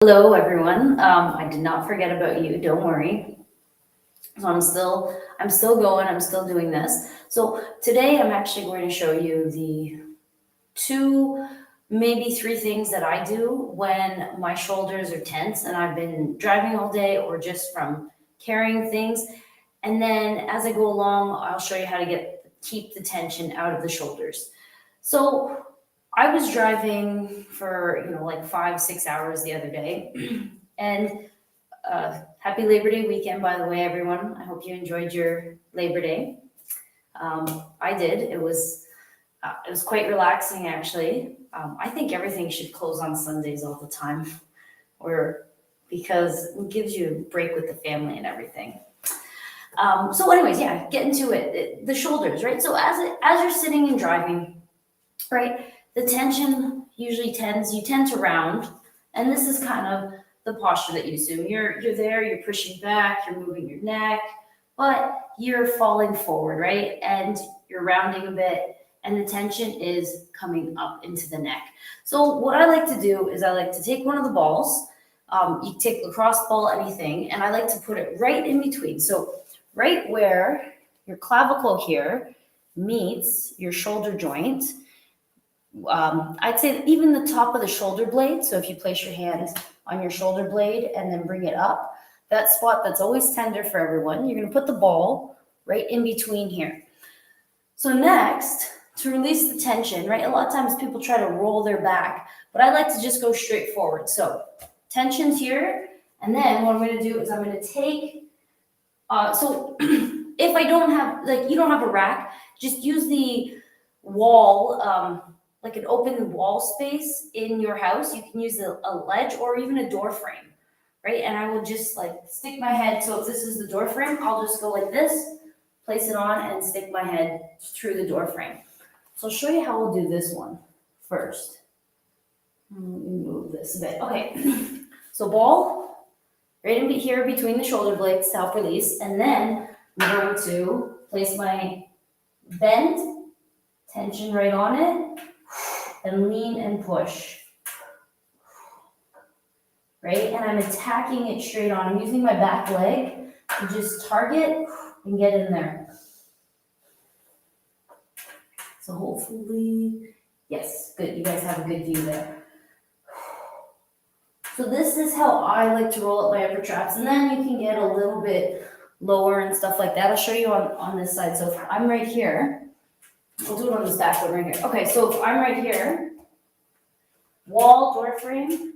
Hello, everyone. I did not forget about you. Don't worry. So I'm still going. I'm still doing this. So today I'm actually going to show you the two, maybe three things that I do when my shoulders are tense and I've been driving all day or just from carrying things. And then as I go along, I'll show you how to keep the tension out of the shoulders. So I was driving for like 5, 6 hours the other day, and happy Labor Day weekend, by the way, everyone. I hope you enjoyed your Labor Day. I did. It was quite relaxing, actually. I think everything should close on Sundays all the time, or because it gives you a break with the family and everything. So, anyways, yeah, get into it. The shoulders, right? So as you're sitting and driving, right, the tension usually you tend to round, and this is kind of the posture that you assume. You're there, you're pushing back, you're moving your neck, but you're falling forward, right? And you're rounding a bit, and the tension is coming up into the neck. So what I like to do is I like to take one of the balls. You can take lacrosse ball, anything, and I like to put it right in between. So right where your clavicle here meets your shoulder joint. I'd say even the top of the shoulder blade. So if you place your hand on your shoulder blade and then bring it up, that spot that's always tender for everyone, you're going to put the ball right in between here. So next, to release the tension, right? A lot of times people try to roll their back, but I like to just go straight forward. So tension's here, and then what I'm going to do is I'm going to take, so if I don't have, like you don't have a rack, just use the wall, like an open wall space in your house. You can use a ledge or even a door frame, right? And I will just like stick my head. So if this is the door frame, I'll just go like this, place it on, and stick my head through the door frame. So I'll show you how we'll do this one first. Let me move this a bit. Okay, so ball right in here between the shoulder blades, self-release, and then I'm going to place my bend, tension right on it, and lean and push, right? And I'm attacking it straight on. I'm using my back leg to just target and get in there. So hopefully, yes, good. You guys have a good view there. So this is how I like to roll up my upper traps, and then you can get a little bit lower and stuff like that. I'll show you on this side. So if I'm right here, I'll do it on this back one right here. Okay, so if I'm right here, wall, door frame,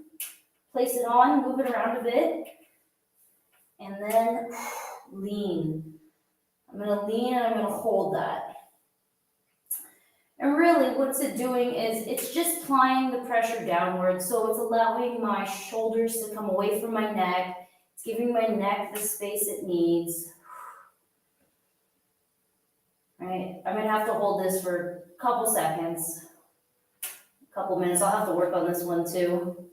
place it on, move it around a bit, and then lean. I'm gonna lean and I'm gonna hold that. And really what's it doing is it's just applying the pressure downward. So it's allowing my shoulders to come away from my neck. It's giving my neck the space it needs. Right? I'm gonna have to hold this for a couple seconds, a couple minutes. I'll have to work on this one too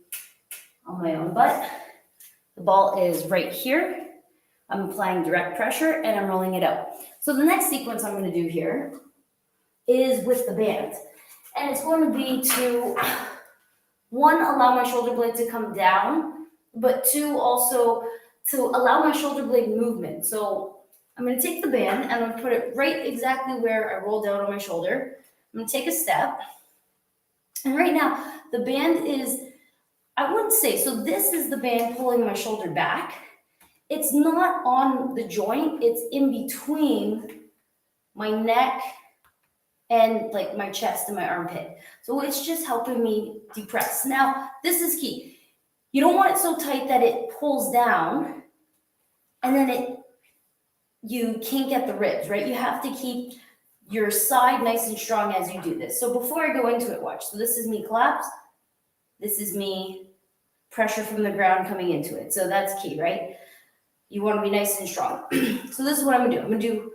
on my own, but the ball is right here. I'm applying direct pressure and I'm rolling it out. So the next sequence I'm going to do here is with the band. And it's going to be to, one, allow my shoulder blade to come down, but two, also to allow my shoulder blade movement. So I'm going to take the band and I'm going to put it right exactly where I rolled out on my shoulder. I'm going to take a step. And right now, the band is, I wouldn't say, so this is the band pulling my shoulder back. It's not on the joint, it's in between my neck and like my chest and my armpit. So it's just helping me depress. Now, this is key. You don't want it so tight that it pulls down and then you can't get the ribs, right? You have to keep your side nice and strong as you do this. So before I go into it, watch. So this is me collapse. This is me pressure from the ground coming into it. So that's key, right? You want to be nice and strong. So this is what I'm gonna do. I'm gonna do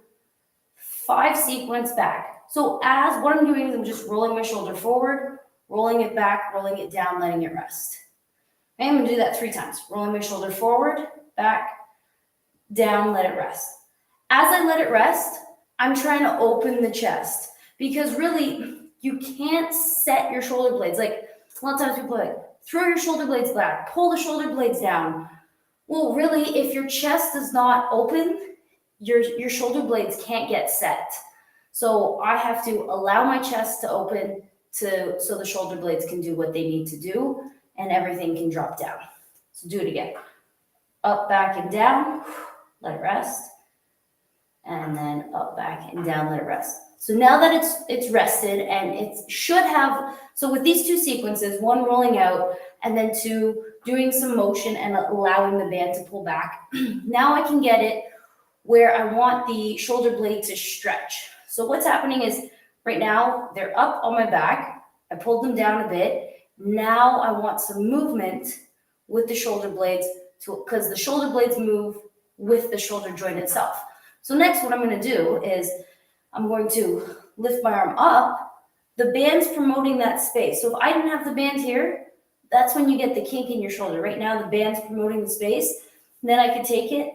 5 sequence back. So as what I'm doing is I'm just rolling my shoulder forward, rolling it back, rolling it down, letting it rest. Okay, I'm gonna do that 3 times. Rolling my shoulder forward, back, down, let it rest. As I let it rest, I'm trying to open the chest because really you can't set your shoulder blades. Like a lot of times people are like, throw your shoulder blades back, pull the shoulder blades down. Well, really, if your chest is not open, your shoulder blades can't get set. So I have to allow my chest to open so the shoulder blades can do what they need to do and everything can drop down. So do it again. Up, back, and down. Let it rest. And then up, back, and down, let it rest. So now that it's rested and it should have, so with these two sequences, one rolling out and then two doing some motion and allowing the band to pull back, now I can get it where I want the shoulder blade to stretch. So what's happening is right now they're up on my back. I pulled them down a bit. Now I want some movement with the shoulder blades because the shoulder blades move with the shoulder joint itself. So next what I'm going to do is I'm going to lift my arm up. The band's promoting that space. So if I didn't have the band here, that's when you get the kink in your shoulder. Right now the band's promoting the space. And then I could take it,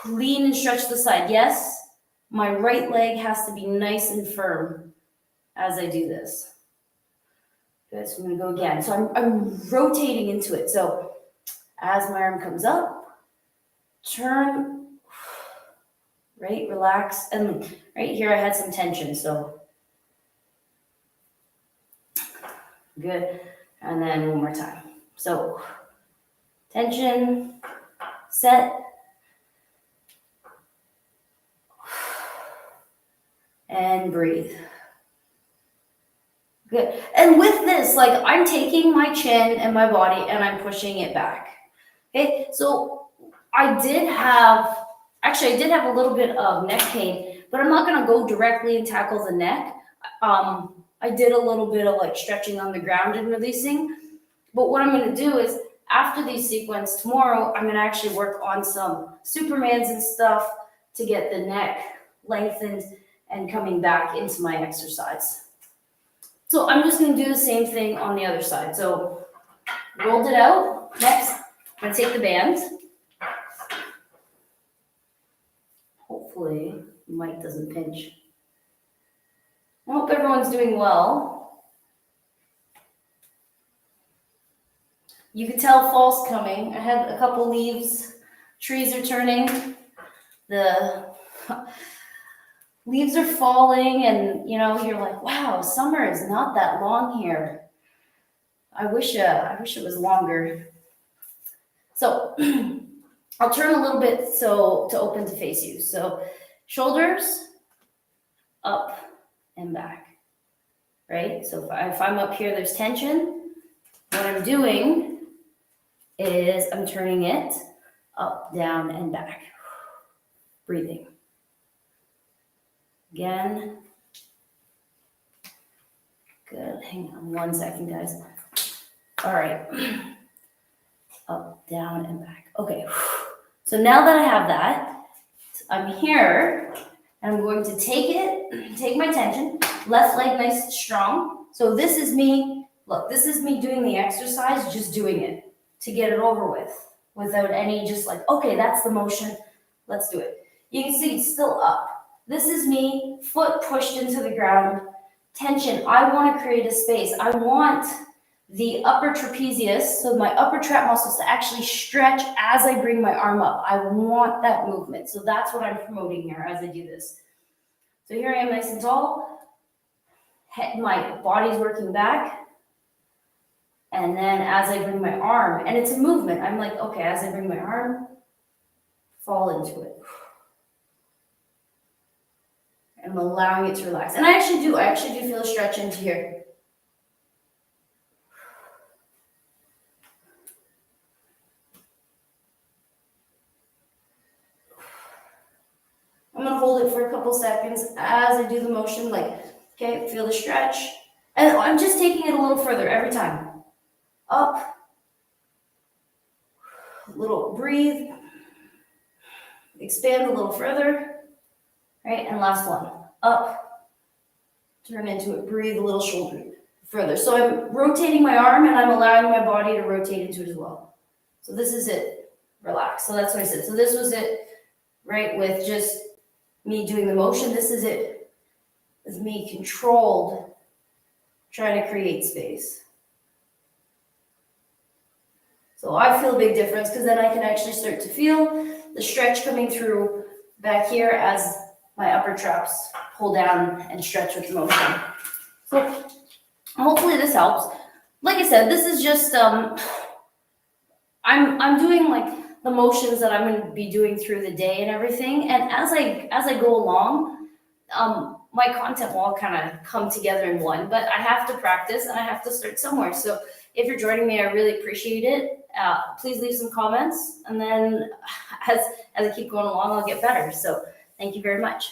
lean and stretch the side. Yes, my right leg has to be nice and firm as I do this. Good, so I'm going to go again. So I'm rotating into it. So as my arm comes up, turn, right, relax. And right here I had some tension, so good. And then one more time. So tension, set, and breathe. Good. And with this, like I'm taking my chin and my body and I'm pushing it back. Okay, so I did have a little bit of neck pain, but I'm not going to go directly and tackle the neck. I did a little bit of like stretching on the ground and releasing. But what I'm going to do is after these sequence tomorrow, I'm going to actually work on some Supermans and stuff to get the neck lengthened and coming back into my exercise. So I'm just going to do the same thing on the other side. So rolled it out. Next, I'm going to take the band. Hopefully, the mic doesn't pinch. I hope everyone's doing well. You can tell fall's coming. I had a couple leaves. Trees are turning. The leaves are falling and, you're like, wow, summer is not that long here. I wish it was longer. So I'll turn a little bit to open to face you. So shoulders up and back, right? So if I'm up here, there's tension. What I'm doing is I'm turning it up, down, and back. Breathing. Again. Good. Hang on 1 second, guys. All right. Up, down, and back. Okay. So now that I have that, I'm here and I'm going to take my tension, left leg nice and strong. So this is me, look, this is me doing the exercise, just doing it to get it over with without any just like, okay, that's the motion, let's do it. You can see it's still up. This is me, foot pushed into the ground, tension. I want to create a space. I want the upper trapezius, so my upper trap muscles to actually stretch as I bring my arm up. I want that movement. So that's what I'm promoting here as I do this. So here I am nice and tall. My body's working back. And then as I bring my arm, and it's a movement, I'm like, okay, as I bring my arm, fall into it. And I'm allowing it to relax. And I actually do feel a stretch into here. I'm gonna hold it for a couple seconds as I do the motion, like, okay, feel the stretch. And I'm just taking it a little further every time. Up, a little breathe, expand a little further, right? And last one, up, turn into it, breathe a little shoulder further. So I'm rotating my arm and I'm allowing my body to rotate into it as well. So this is it, relax. So that's what I said. So this was it, right, with just me doing the motion. This is it, with me controlled, trying to create space. So I feel a big difference because then I can actually start to feel the stretch coming through back here as my upper traps pull down and stretch with the motion. So hopefully this helps. Like I said, this is just I'm doing like the motions that I'm going to be doing through the day and everything. And as I go along, my content will all kind of come together in one. But I have to practice and I have to start somewhere. So if you're joining me, I really appreciate it. Please leave some comments, and then as I keep going along, I'll get better. So thank you very much.